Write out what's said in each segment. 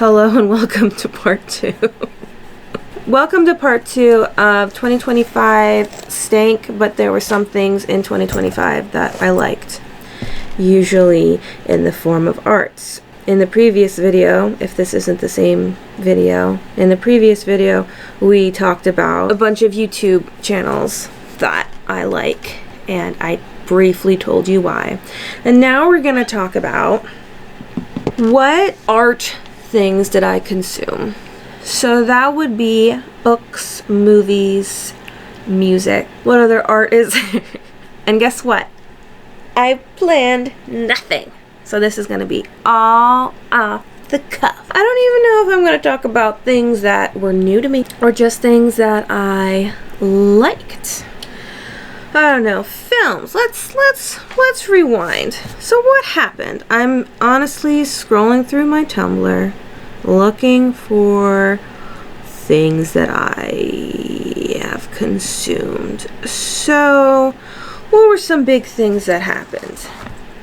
Hello and welcome to part 2. Welcome to part 2 of 2025 stank, but there were some things in 2025 that I liked, usually in the form of arts. In the previous video, if this isn't the same video, in the previous video we talked about a bunch of YouTube channels that I like, and I briefly told you why. And now we're going to talk about what art things did I consume. So that would be books, movies, music. What other art is there? And guess what? I planned nothing. So this is going to be all off the cuff. I don't even know if I'm going to talk about things that were new to me or just things that I liked. I don't know. Films. Let's rewind. So what happened? I'm honestly scrolling through my Tumblr looking for things that I have consumed. So what were some big things that happened?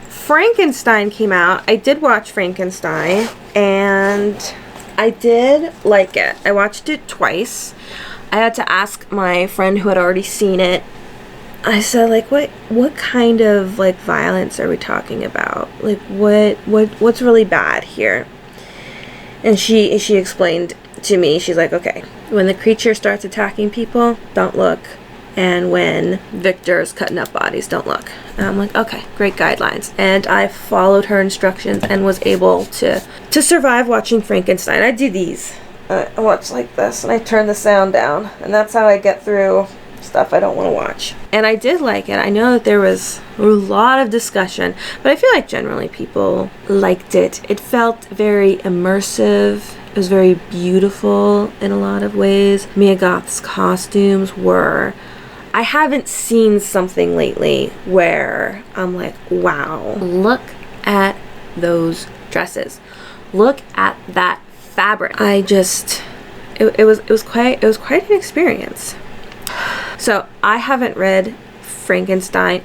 Frankenstein came out. I did watch Frankenstein and I did like it. I watched it twice. I had to ask my friend who had already seen it. I said, like, what kind of like violence are we talking about? Like what's really bad here? And she explained to me, she's like, okay, when the creature starts attacking people, don't look. And when Victor's cutting up bodies, don't look. And I'm like, okay, great guidelines. And I followed her instructions and was able to survive watching Frankenstein. I do these. I watch like this and I turn the sound down. And that's how I get through stuff I don't want to watch. And I did like it. I know that there was a lot of discussion, but I feel like generally people liked it. It felt very immersive. It was very beautiful in a lot of ways. Mia Goth's costumes were... I haven't seen something lately where I'm like, wow, look at those dresses. Look at that fabric. It was quite an experience. So I haven't read Frankenstein.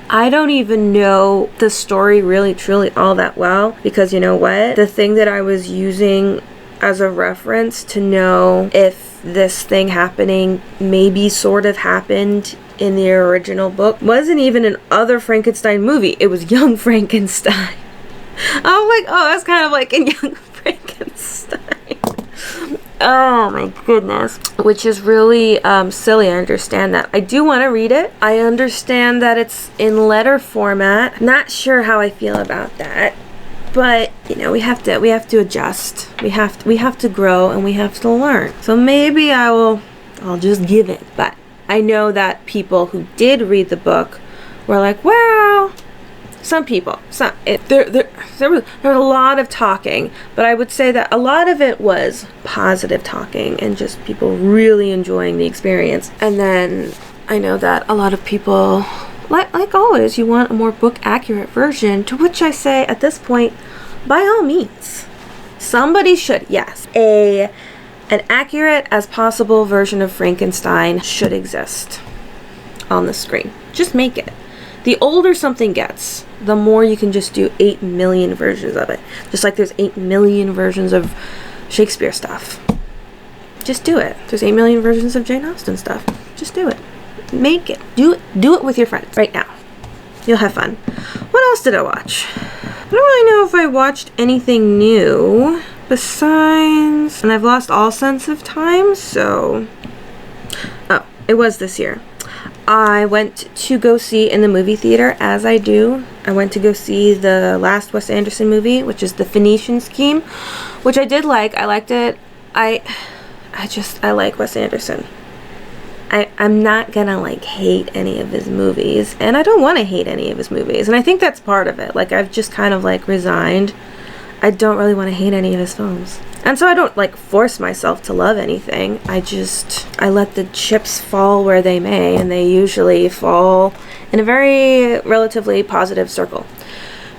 I don't even know the story really truly all that well, because you know what? The thing that I was using as a reference to know if this thing happening maybe sort of happened in the original book wasn't even an other Frankenstein movie. It was Young Frankenstein. I'm like, oh, that's kind of like in Young Frankenstein. Oh my goodness. Which is really silly. I understand that. I do want to read it. I understand that it's in letter format. Not sure how I feel about that. But, you know, we have to adjust. We have to grow and we have to learn. So maybe I'll just give it. But I know that people who did read the book were like, well, some people, there was a lot of talking, but I would say that a lot of it was positive talking and just people really enjoying the experience. And then I know that a lot of people, like always, you want a more book accurate version, to which I say at this point, by all means, somebody should, yes, an accurate as possible version of Frankenstein should exist on the screen. Just make it. The older something gets, the more you can just do 8 million versions of it. Just like there's 8 million versions of Shakespeare stuff. Just do it. There's 8 million versions of Jane Austen stuff. Just do it. Make it. Do it with your friends right now. You'll have fun. What else did I watch? I don't really know if I watched anything new besides... And I've lost all sense of time, so... Oh, it was this year. I went to go see in the movie theater, as I do. I went to go see the last Wes Anderson movie, which is The Phoenician Scheme, which I did like. I liked it. I like Wes Anderson. I'm not gonna like hate any of his movies, and I don't want to hate any of his movies, and I think that's part of it. Like, I've just kind of like resigned. I don't really want to hate any of his films. And so I don't like force myself to love anything. I let the chips fall where they may, and they usually fall in a very relatively positive circle.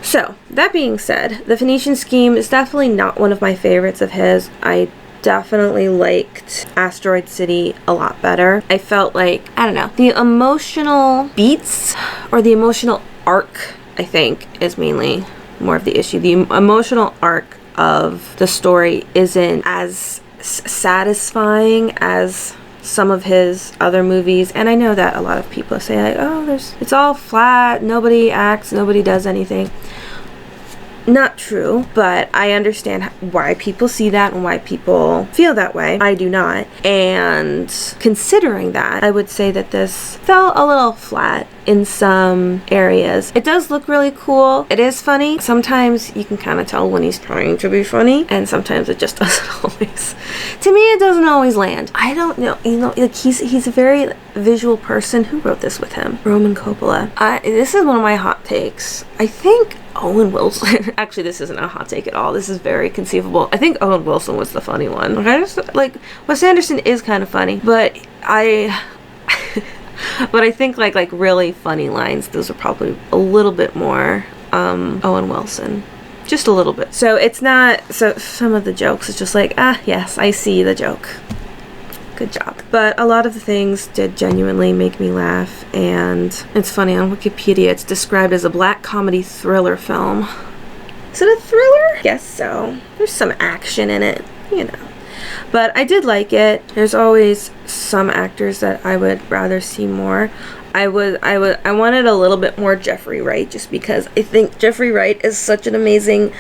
So, that being said, The Phoenician Scheme is definitely not one of my favorites of his. I definitely liked Asteroid City a lot better. I felt like, I don't know, the emotional beats or the emotional arc, I think, is mainly more of the issue. The emotional arc of the story isn't as satisfying as some of his other movies. And I know that a lot of people say like, oh, it's all flat, nobody acts, nobody does anything. Not true, but I understand why people see that and why people feel that way. I do not. And considering that, I would say that this fell a little flat in some areas. It does look really cool. It is funny. Sometimes you can kind of tell when he's trying to be funny, and sometimes it just doesn't always. To me, it doesn't always land. I don't know. You know, like he's a very visual person. Who wrote this with him? Roman Coppola. This is one of my hot takes. I think Owen Wilson. Actually, this isn't a hot take at all. This is very conceivable. I think Owen Wilson was the funny one. I just like Wes Anderson is kind of funny, but but I think like really funny lines, those are probably a little bit more Owen Wilson. Just a little bit. So it's not, so some of the jokes is just like, yes, I see the joke. Good job. But a lot of the things did genuinely make me laugh, and it's funny, on Wikipedia it's described as a black comedy thriller film. Is it a thriller? Guess so. There's some action in it, you know. But I did like it. There's always some actors that I would rather see more. I wanted a little bit more Jeffrey Wright, just because I think Jeffrey Wright is such an amazing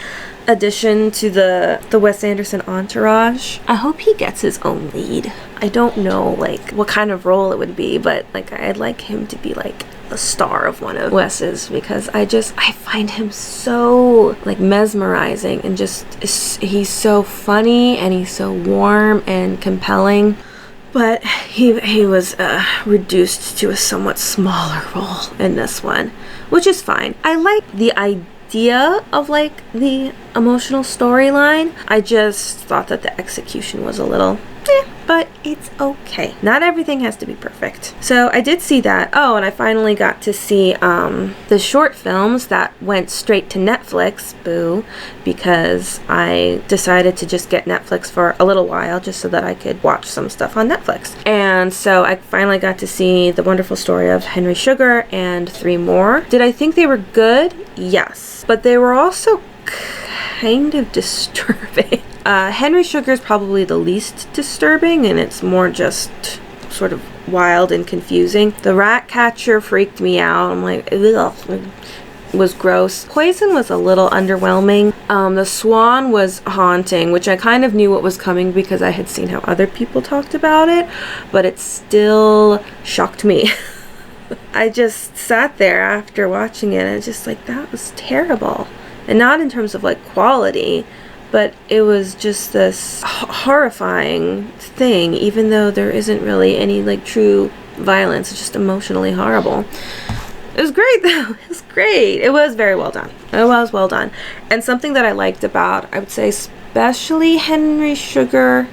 addition to the Wes Anderson entourage. I hope he gets his own lead. I don't know like what kind of role it would be, but like I'd like him to be like the star of one of Wes's, because I find him so like mesmerizing, and just he's so funny and he's so warm and compelling. But he was reduced to a somewhat smaller role in this one, which is fine. I like the idea of like the emotional storyline. I just thought that the execution was a little but it's okay. Not everything has to be perfect. So I did see that. Oh, and I finally got to see the short films that went straight to Netflix. Boo. Because I decided to just get Netflix for a little while just so that I could watch some stuff on Netflix. And so I finally got to see The Wonderful Story of Henry Sugar and 3 More. Did I think they were good? Yes. But they were also kind of disturbing. Henry Sugar is probably the least disturbing, and it's more just sort of wild and confusing. The rat catcher freaked me out. I'm like, ugh. It was gross. Poison was a little underwhelming. The Swan was haunting, which I kind of knew what was coming because I had seen how other people talked about it, but it still shocked me. I just sat there after watching it and just like, that was terrible. And not in terms of like quality, but it was just this horrifying thing, even though there isn't really any like true violence. It's just emotionally horrible. It was great though. It was great. It was very well done. It was well done. And something that I liked about, I would say especially Henry Sugar,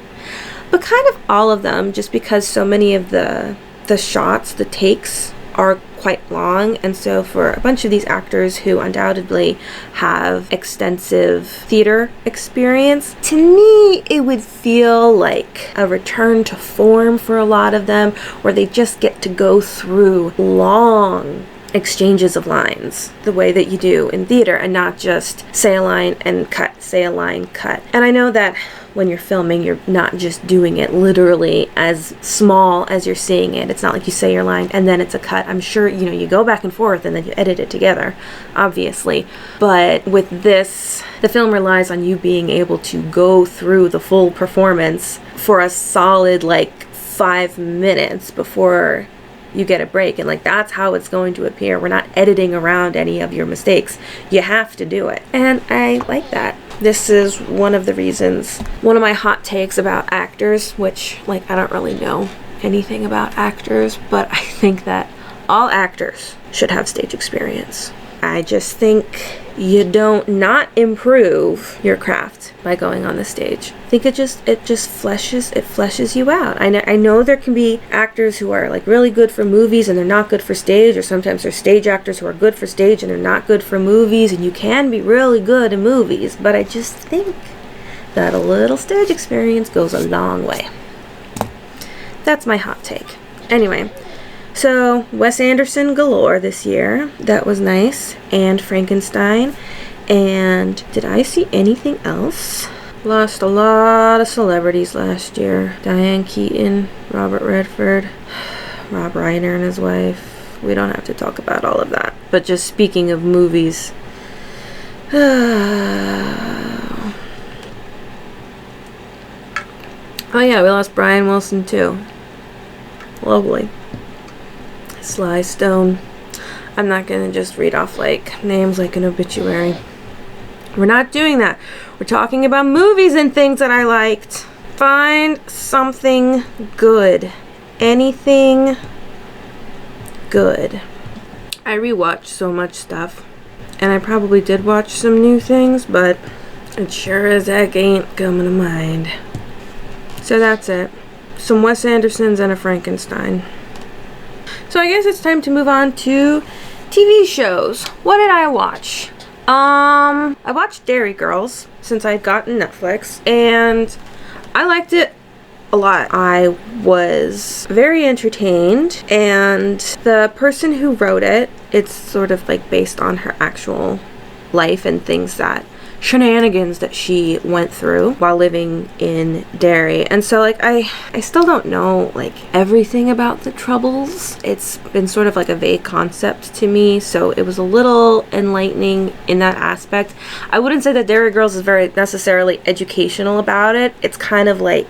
but kind of all of them, just because so many of the shots, the takes are quite long, and so for a bunch of these actors who undoubtedly have extensive theater experience, to me it would feel like a return to form for a lot of them, where they just get to go through long exchanges of lines the way that you do in theater, and not just say a line and cut, say a line, cut. And I know that when you're filming, you're not just doing it literally as small as you're seeing it. It's not like you say your line and then it's a cut. I'm sure, you know, you go back and forth and then you edit it together, obviously. But with this, the film relies on you being able to go through the full performance for a solid, like, 5 minutes before you get a break. And, like, that's how it's going to appear. We're not editing around any of your mistakes. You have to do it. And I like that. This is one of the reasons, one of my hot takes about actors, which, like, I don't really know anything about actors, but I think that all actors should have stage experience. I just think you don't not improve your craft by going on the stage. I think it just fleshes you out. I know there can be actors who are like really good for movies and they're not good for stage, or sometimes there's stage actors who are good for stage and they're not good for movies, and you can be really good in movies, but I just think that a little stage experience goes a long way. That's my hot take. Anyway, so Wes Anderson galore this year. That was nice. And Frankenstein. And did I see anything else? Lost a lot of celebrities last year. Diane Keaton, Robert Redford, Rob Reiner and his wife. We don't have to talk about all of that. But just speaking of movies. Oh yeah, we lost Brian Wilson too. Globally. Sly Stone. I'm not gonna just read off like names like an obituary. We're not doing that. We're talking about movies and things that I liked. Find something good. Anything good. I rewatched so much stuff. And I probably did watch some new things, but it sure as heck ain't coming to mind. So that's it. Some Wes Andersons and a Frankenstein. So I guess it's time to move on to TV shows. What did I watch? I watched Derry Girls since I'd gotten Netflix, and I liked it a lot. I was very entertained, and the person who wrote it, it's sort of like based on her actual life and things that shenanigans that she went through while living in Derry. And so like I still don't know like everything about the Troubles. It's been sort of like a vague concept to me, so it was a little enlightening in that aspect. I wouldn't say that Derry Girls is very necessarily educational about it. It's kind of like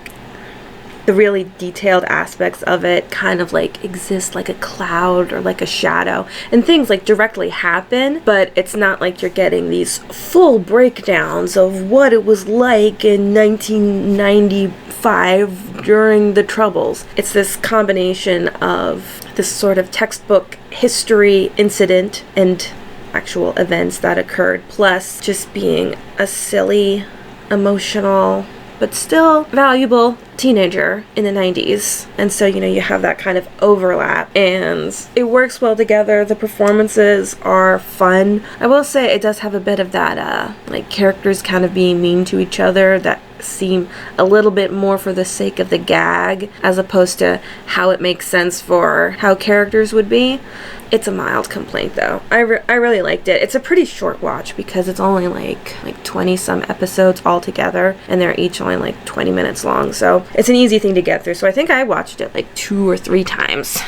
the really detailed aspects of it kind of like exist like a cloud or like a shadow, and things like directly happen, but it's not like you're getting these full breakdowns of what it was like in 1995 during the Troubles. It's this combination of this sort of textbook history incident and actual events that occurred, plus just being a silly, emotional, but still valuable teenager in the 90s. And so, you know, you have that kind of overlap, and it works well together. The performances are fun. I will say it does have a bit of that, like characters kind of being mean to each other that seem a little bit more for the sake of the gag as opposed to how it makes sense for how characters would be. It's a mild complaint though. I really liked it. It's a pretty short watch because it's only like 20 some episodes all together, and they're each only like 20 minutes long, so it's an easy thing to get through. So I think I watched it like 2 or 3 times.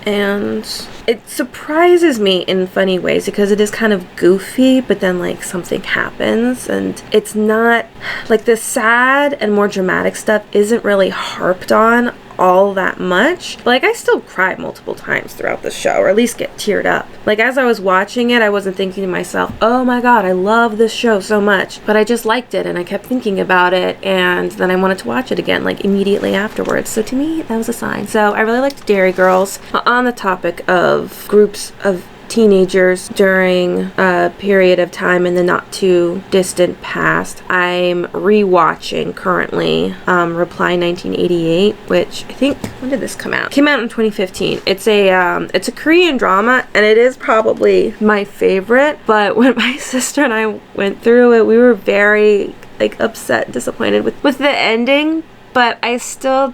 And it surprises me in funny ways because it is kind of goofy, but then like something happens, and it's not like the sad and more dramatic stuff isn't really harped on all that much. But, like, I still cried multiple times throughout the show, or at least get teared up. Like, as I was watching it, I wasn't thinking to myself, oh my god, I love this show so much. But I just liked it, and I kept thinking about it, and then I wanted to watch it again, like, immediately afterwards. So to me, that was a sign. So I really liked Derry Girls. On the topic of groups of teenagers during a period of time in the not too distant past, I'm rewatching currently Reply 1988, which I think, when did this come out? It came out in 2015. It's a Korean drama, and it is probably my favorite. But when my sister and I went through it, we were very like upset, disappointed with the ending. But I still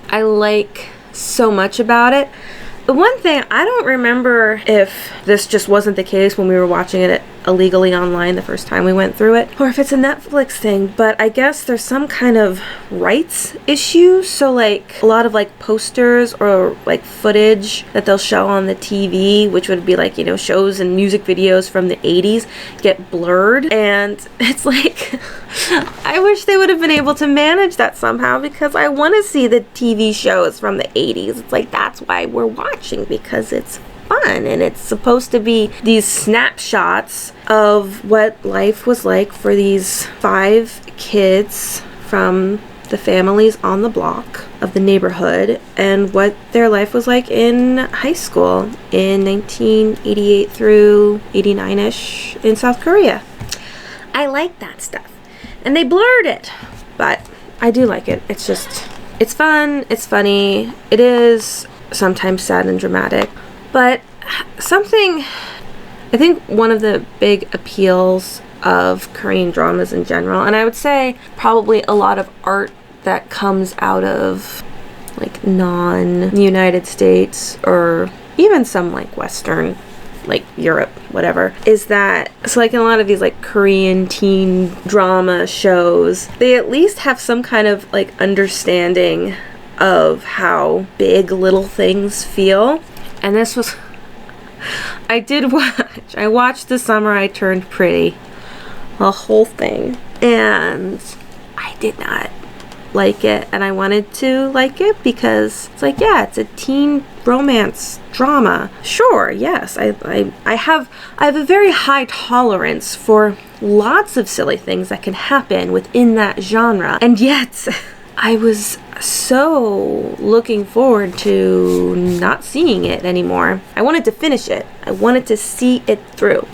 I like so much about it. The one thing, I don't remember if this just wasn't the case when we were watching it illegally online the first time we went through it, or if it's a Netflix thing, but I guess there's some kind of rights issue. So like a lot of like posters or like footage that they'll show on the TV, which would be like, you know, shows and music videos from the 80s, get blurred. And it's like, I wish they would have been able to manage that somehow, because I want to see the TV shows from the 80s. It's like, that's why we're watching, because it's fun, and it's supposed to be these snapshots of what life was like for these 5 kids from the families on the block of the neighborhood, and what their life was like in high school in 1988 through 89ish in South Korea. I like that stuff, and they blurred it, but I do like it. It's just, it's fun, it's funny, it is sometimes sad and dramatic. But something, I think one of the big appeals of Korean dramas in general, and I would say probably a lot of art that comes out of like non-United States, or even some like Western like Europe, whatever, is that, so like in a lot of these like Korean teen drama shows, they at least have some kind of like understanding of how big little things feel. And this was, I watched The Summer I Turned Pretty, the whole thing, and I did not like it, and I wanted to like it because it's like, yeah, it's a teen romance drama. Sure, yes, I have a very high tolerance for lots of silly things that can happen within that genre, and yet I was so looking forward to not seeing it anymore. I wanted to finish it. I wanted to see it through.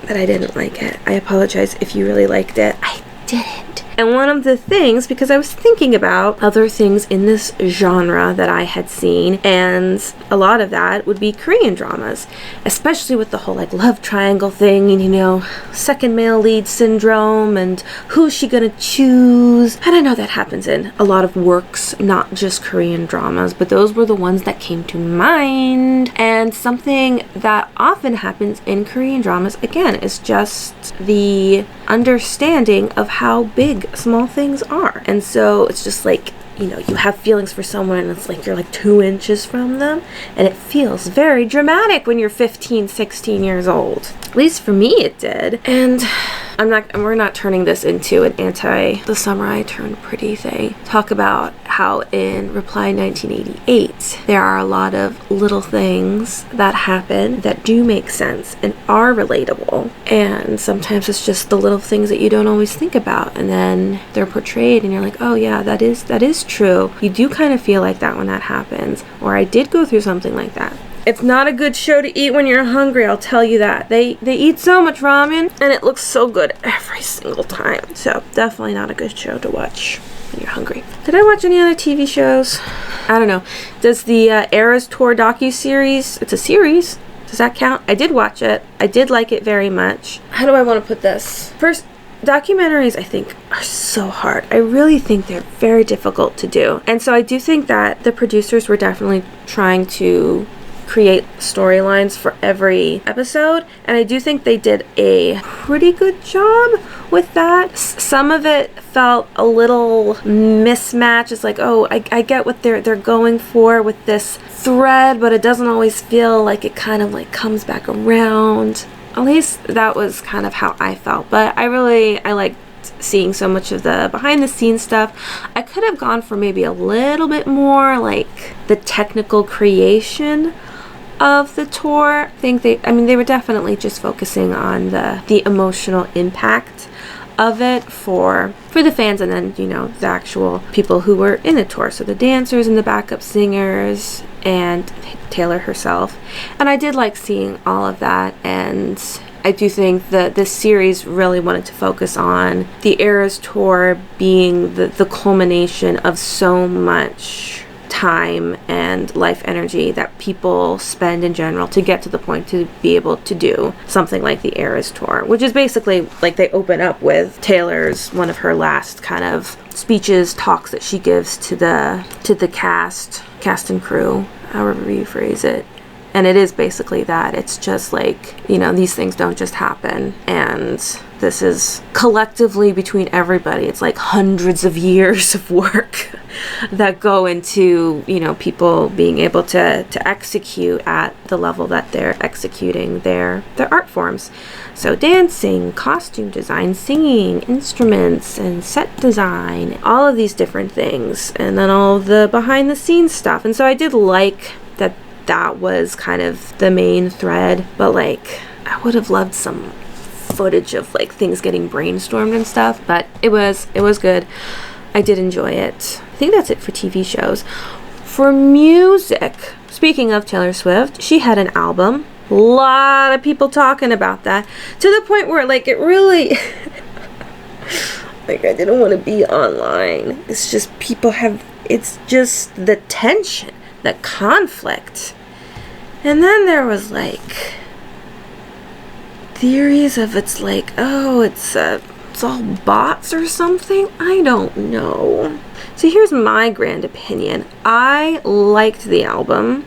But I didn't like it. I apologize if you really liked it. I didn't. And one of the things, because I was thinking about other things in this genre that I had seen, and a lot of that would be Korean dramas, especially with the whole like love triangle thing, and you know, second male lead syndrome, and who's she gonna choose? And I know that happens in a lot of works, not just Korean dramas, but those were the ones that came to mind. And something that often happens in Korean dramas, again, is just the understanding of how big small things are. And so it's just like, you know, you have feelings for someone and it's like you're like 2 inches from them, and it feels very dramatic when you're 15, 16 years old. At least for me it did. And we're not turning this into an anti The Summer I Turned Pretty thing. Talk about how in Reply 1988 there are a lot of little things that happen that do make sense and are relatable, and sometimes it's just the little things that you don't always think about, and then they're portrayed and you're like, oh yeah, that is true. You do kind of feel like that when that happens, or I did go through something like that. It's not a good show to eat when you're hungry, I'll tell you that. They eat so much ramen, and it looks so good every single time. So definitely not a good show to watch when you're hungry. Did I watch any other TV shows? I don't know. Does the Eras Tour docuseries, it's a series, does that count? I did watch it. I did like it very much. How do I want to put this? First, documentaries, I think, are so hard. I really think they're very difficult to do. And so I do think that the producers were definitely trying to create storylines for every episode, and I do think they did a pretty good job with that. Some of it felt a little mismatch. It's like, oh, I get what they're going for with this thread, but it doesn't always feel like it kind of like comes back around. At least that was kind of how I felt. But I liked seeing so much of the behind the scenes stuff. I could have gone for maybe a little bit more like the technical creation of the tour. I think they were definitely just focusing on the emotional impact of it for the fans, and then, you know, the actual people who were in the tour, so the dancers and the backup singers and Taylor herself. And I did like seeing all of that, and I do think that this series really wanted to focus on the Eras Tour being the culmination of so much time and life energy that people spend in general to get to the point to be able to do something like the Eras Tour, which is basically like they open up with Taylor's, one of her last kind of speeches, talks that she gives to the cast and crew, however you phrase it. And it is basically that. It's just like, you know, these things don't just happen. And this is collectively between everybody. It's like hundreds of years of work that go into, you know, people being able to execute at the level that they're executing their art forms. So dancing, costume design, singing, instruments, and set design, all of these different things. And then all the behind the scenes stuff. And so I did like that was kind of the main thread, but like I would have loved some footage of like things getting brainstormed and stuff, but it was good. I did enjoy it. I think that's it for TV shows. For music, speaking of Taylor Swift, she had an album. A lot of people talking about that, to the point where like it really like I didn't want to be online. It's just it's just the tension, the conflict. And then there was like theories of it's like, oh, it's all bots or something. I don't know. So here's my grand opinion. I liked the album.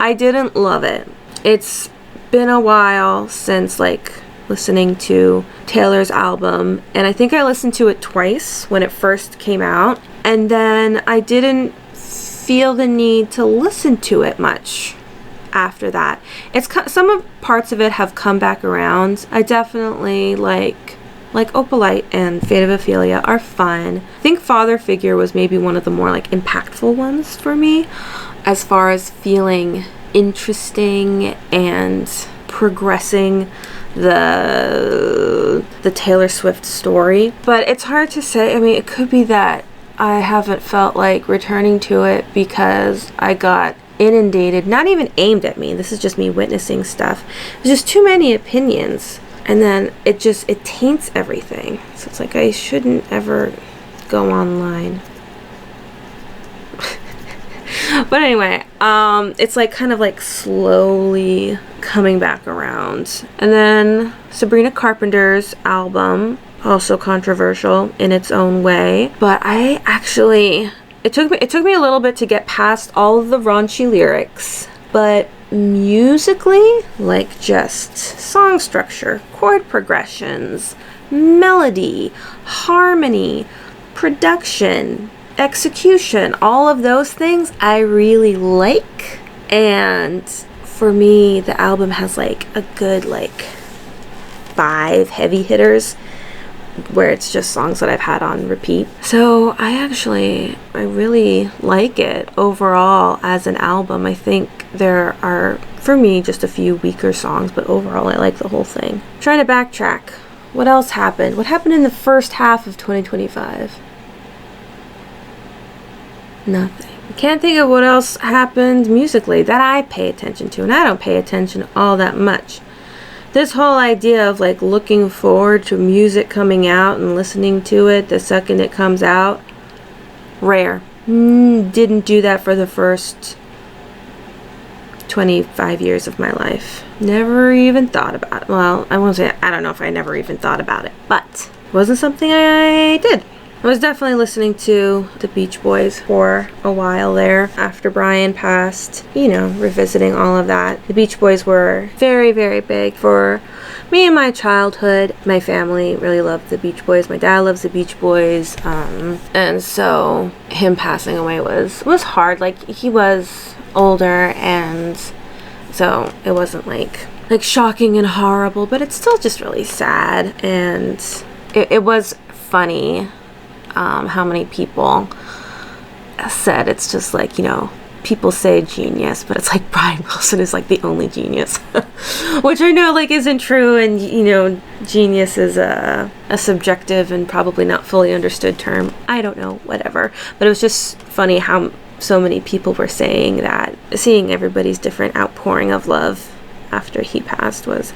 I didn't love it. It's been a while since like listening to Taylor's album, and I think I listened to it twice when it first came out, and then I didn't feel the need to listen to it much after that. Some of parts of it have come back around. I definitely like Opalite and Fate of Ophelia are fun. I think Father Figure was maybe one of the more like impactful ones for me as far as feeling interesting and progressing the Taylor Swift story. But it's hard to say. I mean, it could be that I haven't felt like returning to it because I got inundated, not even aimed at me, this is just me witnessing stuff. There's just too many opinions, and then it taints everything. So it's like I shouldn't ever go online. But anyway, it's like kind of like slowly coming back around. And then Sabrina Carpenter's album, also controversial in its own way, but I actually, it took me a little bit to get past all of the raunchy lyrics, but musically, like just song structure, chord progressions, melody, harmony, production, execution, all of those things I really like. And for me, the album has like a good like 5 heavy hitters where it's just songs that I've had on repeat. So I really like it overall as an album. I think there are, for me, just a few weaker songs, but overall I like the whole thing. I'm trying to backtrack. What else happened? What happened in the first half of 2025? Nothing. I can't think of what else happened musically that I pay attention to, and I don't pay attention all that much. This whole idea of like looking forward to music coming out and listening to it the second it comes out, rare. Didn't do that for the first 25 years of my life. Never even thought about it. Well, I won't say, I don't know if I never even thought about it, but it wasn't something I did. I was definitely listening to the Beach Boys for a while there after Brian passed, revisiting all of that. The Beach Boys were very, very big for me in my childhood. My family really loved the Beach Boys. My dad loves the Beach Boys. And so him passing away was hard. Like, he was older, and so it wasn't like shocking and horrible, but it's still just really sad. And it was funny how many people said it's just like, people say genius, but it's like Brian Wilson is like the only genius, which I know like isn't true, and genius is a subjective and probably not fully understood term. I don't know, whatever. But it was just funny how so many people were saying that. Seeing everybody's different outpouring of love after he passed was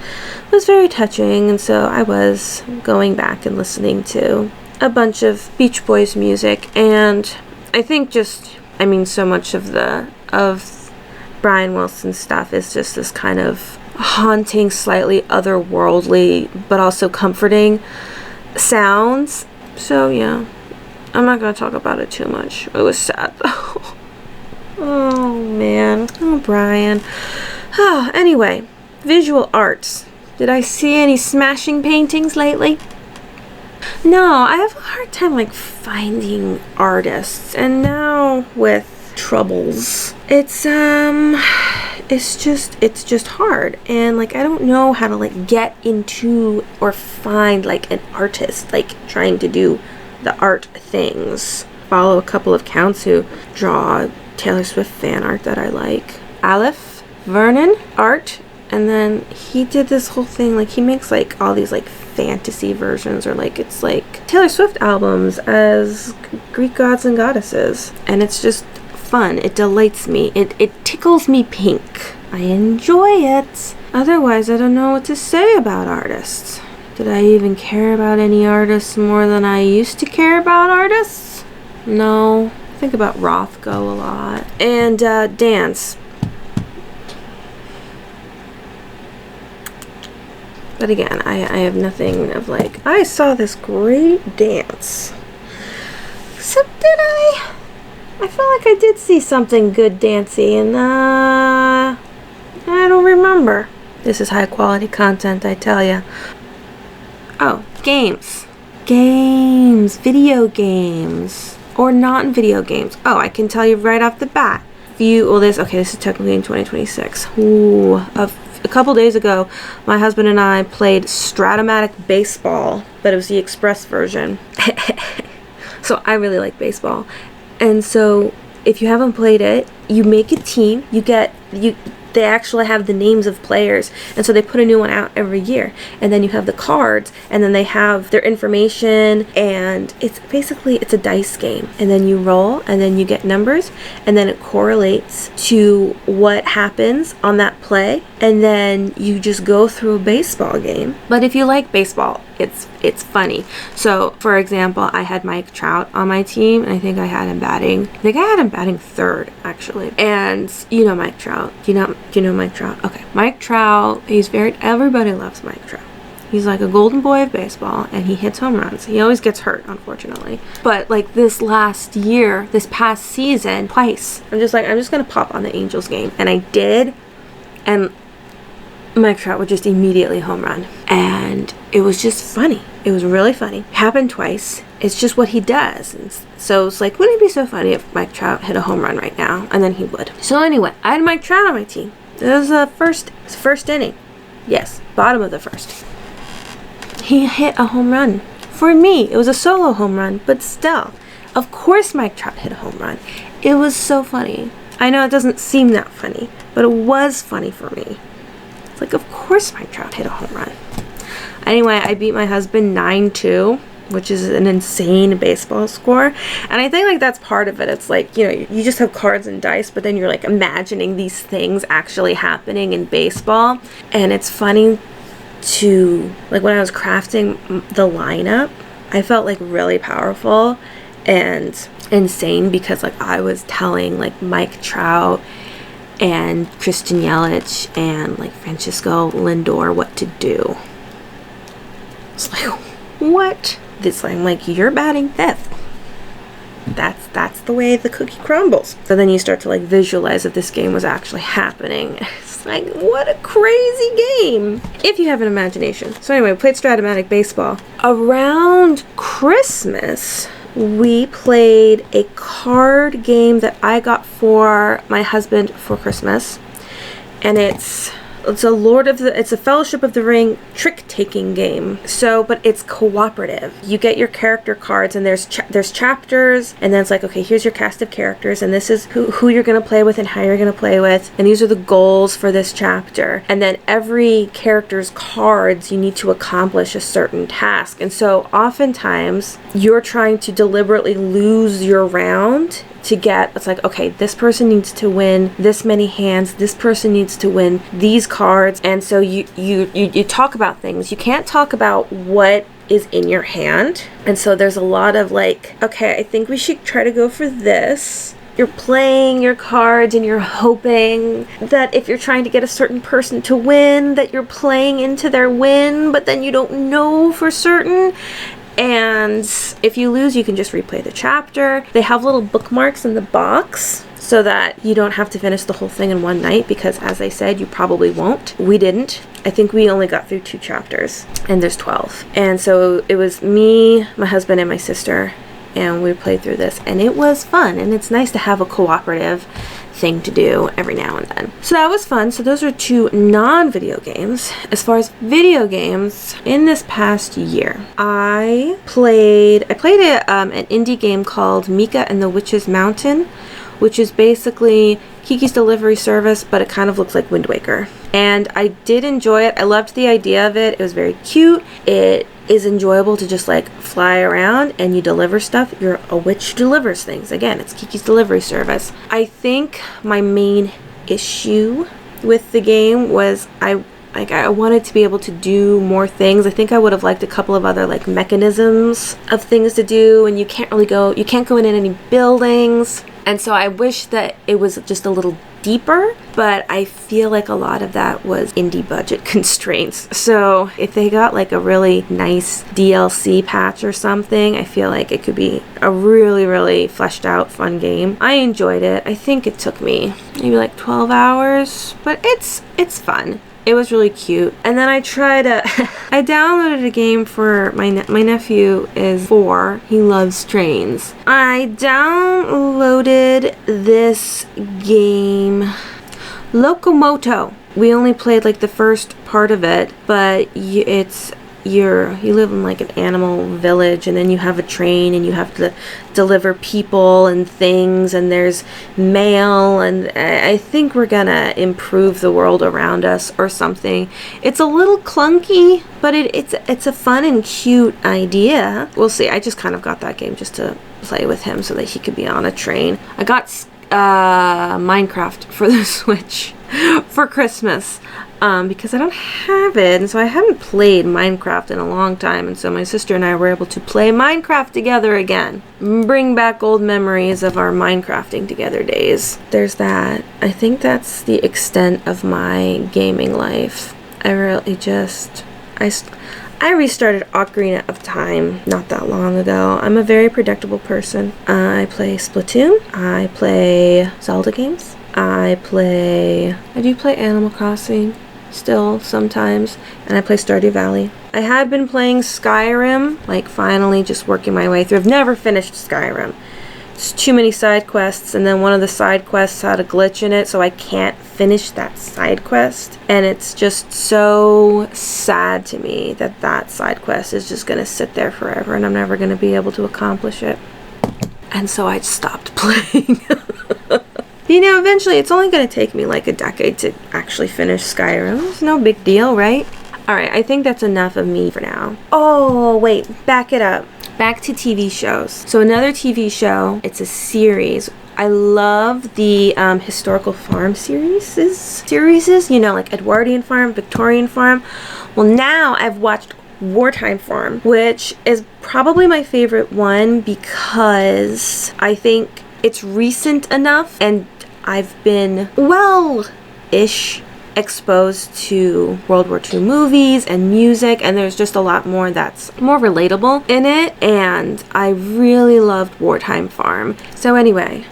very touching, and so I was going back and listening to a bunch of Beach Boys music, and I think so much of Brian Wilson's stuff is just this kind of haunting, slightly otherworldly, but also comforting sounds. So yeah, I'm not gonna talk about it too much. It was sad though. Oh man, Brian. Anyway, visual arts. Did I see any smashing paintings lately? No, I have a hard time finding artists, and now with troubles, it's just hard, and I don't know how to get into or find an artist trying to do the art things. Follow a couple of accounts who draw Taylor Swift fan art that I like. Aleph Vernon art, and then he did this whole thing he makes all these fantasy versions, or it's Taylor Swift albums as Greek gods and goddesses, and it's just fun. It delights me. It tickles me pink. I enjoy it. Otherwise, I don't know what to say about artists. Did I even care about any artists more than I used to care about artists? No. I think about Rothko a lot. And dance. But again, I have nothing of I saw this great dance. Except did I feel like I did see something good dancey, and I don't remember. This is high quality content, I tell ya. Oh, games. Games. Video games. Or non-video games. Oh, I can tell you right off the bat. This is technically in 2026. Ooh, a couple days ago, my husband and I played Stratomatic Baseball, but it was the Express version. So I really like baseball. And so if you haven't played it, you make a team, they actually have the names of players, and so they put a new one out every year, and then you have the cards, and then they have their information, and it's a dice game, and then you roll, and then you get numbers, and then it correlates to what happens on that play, and then you just go through a baseball game. But if you like baseball, it's funny. So for example, I had Mike Trout on my team, and I think I had him batting third, actually. And you know Mike Trout. Do you know Mike Trout? Okay. Mike Trout, everybody loves Mike Trout. He's like a golden boy of baseball, and he hits home runs. He always gets hurt, unfortunately. But like this past season, twice, I'm just gonna pop on the Angels game. And I did, and Mike Trout would just immediately home run. And it was just funny. It was really funny. It happened twice. It's just what he does. And so it's like, wouldn't it be so funny if Mike Trout hit a home run right now? And then he would. So anyway, I had Mike Trout on my team. It was the first inning. Yes, bottom of the first. He hit a home run. For me, it was a solo home run, but still. Of course Mike Trout hit a home run. It was so funny. I know it doesn't seem that funny, but it was funny for me. It's like, of course Mike Trout hit a home run. Anyway, I beat my husband 9-2, which is an insane baseball score. And I think like that's part of it. It's like, you just have cards and dice, but then you're like imagining these things actually happening in baseball. And it's funny to, like, when I was crafting the lineup, I felt like really powerful and insane because like I was telling like Mike Trout and Christian Yelich and like Francisco Lindor what to do. It's like, what? I'm like, you're batting fifth. That's the way the cookie crumbles. So then you start to like visualize that this game was actually happening. It's like, what a crazy game, if you have an imagination. So anyway, we played Stratomatic Baseball. Around Christmas, we played a card game that I got for my husband for Christmas. And it's a Fellowship of the Ring trick-taking game. So, but it's cooperative. You get your character cards, and there's chapters, and then it's like, okay, here's your cast of characters, and this is who you're going to play with and how you're going to play with, and these are the goals for this chapter. And then every character's cards, you need to accomplish a certain task. And so, oftentimes, you're trying to deliberately lose your round to get, it's like, okay, this person needs to win this many hands, this person needs to win these cards. And so you talk about things. You can't talk about what is in your hand. And so there's a lot of like, okay, I think we should try to go for this. You're playing your cards and you're hoping that if you're trying to get a certain person to win, that you're playing into their win, but then you don't know for certain. And if you lose, you can just replay the chapter. They have little bookmarks in the box so that you don't have to finish the whole thing in one night because, as I said, you probably won't. We didn't. I think we only got through 2 chapters, and there's 12. And so it was me, my husband, and my sister, and we played through this, and it was fun. And it's nice to have a cooperative thing to do every now and then. So that was fun. So those are 2 non-video games. As far as video games, in this past year, I played an indie game called Mika and the Witch's Mountain, which is basically Kiki's Delivery Service, but it kind of looks like Wind Waker. And I did enjoy it. I loved the idea of it. It was very cute. It is enjoyable to just like fly around and you deliver stuff. You're a witch who delivers things. Again, it's Kiki's Delivery Service. I think my main issue with the game was I wanted to be able to do more things. I think I would have liked a couple of other like mechanisms of things to do, and you can't go in any buildings. And so I wish that it was just a little deeper, but I feel like a lot of that was indie budget constraints. So if they got like a really nice DLC patch or something, I feel like it could be a really, really fleshed out fun game. I enjoyed it. I think it took me maybe like 12 hours, but it's fun. It was really cute. And then I tried I downloaded a game for my nephew is 4. He loves trains. I downloaded this game, Locomoto. We only played like the first part of it, but you live in like an animal village, and then you have a train and you have to deliver people and things, and there's mail, and I think we're gonna improve the world around us or something. It's a little clunky, but it's a fun and cute idea. We'll see. I just kind of got that game just to play with him so that he could be on a train. I got Minecraft for the Switch for Christmas. Because I don't have it, and so I haven't played Minecraft in a long time, and so my sister and I were able to play Minecraft together again. Bring back old memories of our Minecrafting together days. There's that. I think that's the extent of my gaming life. I really just... I restarted Ocarina of Time not that long ago. I'm a very predictable person. I play Splatoon. I play Zelda games. I do play Animal Crossing still sometimes, and I play Stardew Valley. I had been playing Skyrim, like finally just working my way through. I've never finished Skyrim. It's too many side quests, and then one of the side quests had a glitch in it, so I can't finish that side quest. And it's just so sad to me that that side quest is just gonna sit there forever, and I'm never gonna be able to accomplish it. And so I stopped playing. You know, eventually it's only going to take me like a decade to actually finish Skyrim. It's no big deal, right? Alright, I think that's enough of me for now. Oh, wait, back it up. Back to TV shows. So another TV show, it's a series. I love the historical farm series, you know, like Edwardian Farm, Victorian Farm. Well, now I've watched Wartime Farm, which is probably my favorite one because I think it's recent enough, and I've been, well-ish exposed to World War II movies and music, and there's just a lot more that's more relatable in it, and I really loved Wartime Farm. So anyway,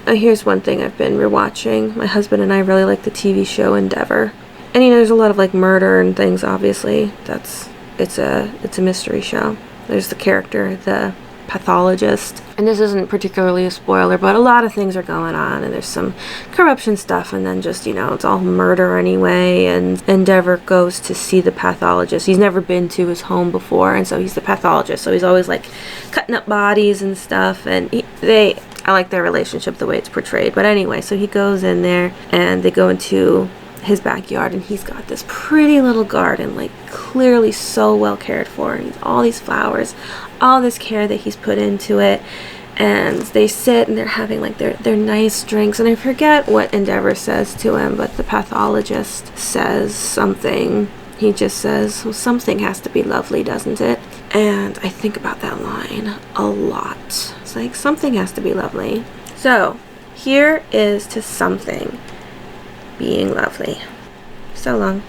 here's one thing I've been rewatching. My husband and I really like the TV show Endeavor. And you know, there's a lot of like murder and things, obviously. It's a mystery show. There's the character, the pathologist, and this isn't particularly a spoiler, but a lot of things are going on, and there's some corruption stuff, and then just, you know, it's all murder anyway, and Endeavor goes to see the pathologist. He's never been to his home before, and so he's the pathologist, so he's always like cutting up bodies and stuff, and I like their relationship the way it's portrayed. But anyway, so he goes in there, and they go into his backyard, and he's got this pretty little garden, like clearly so well cared for, and all these flowers, all this care that he's put into it, and they sit and they're having like their nice drinks, and I forget what Endeavor says to him, but the pathologist says something. He just says, well, something has to be lovely, doesn't it? And I think about that line a lot. It's like, something has to be lovely. So here is to something being lovely. So long.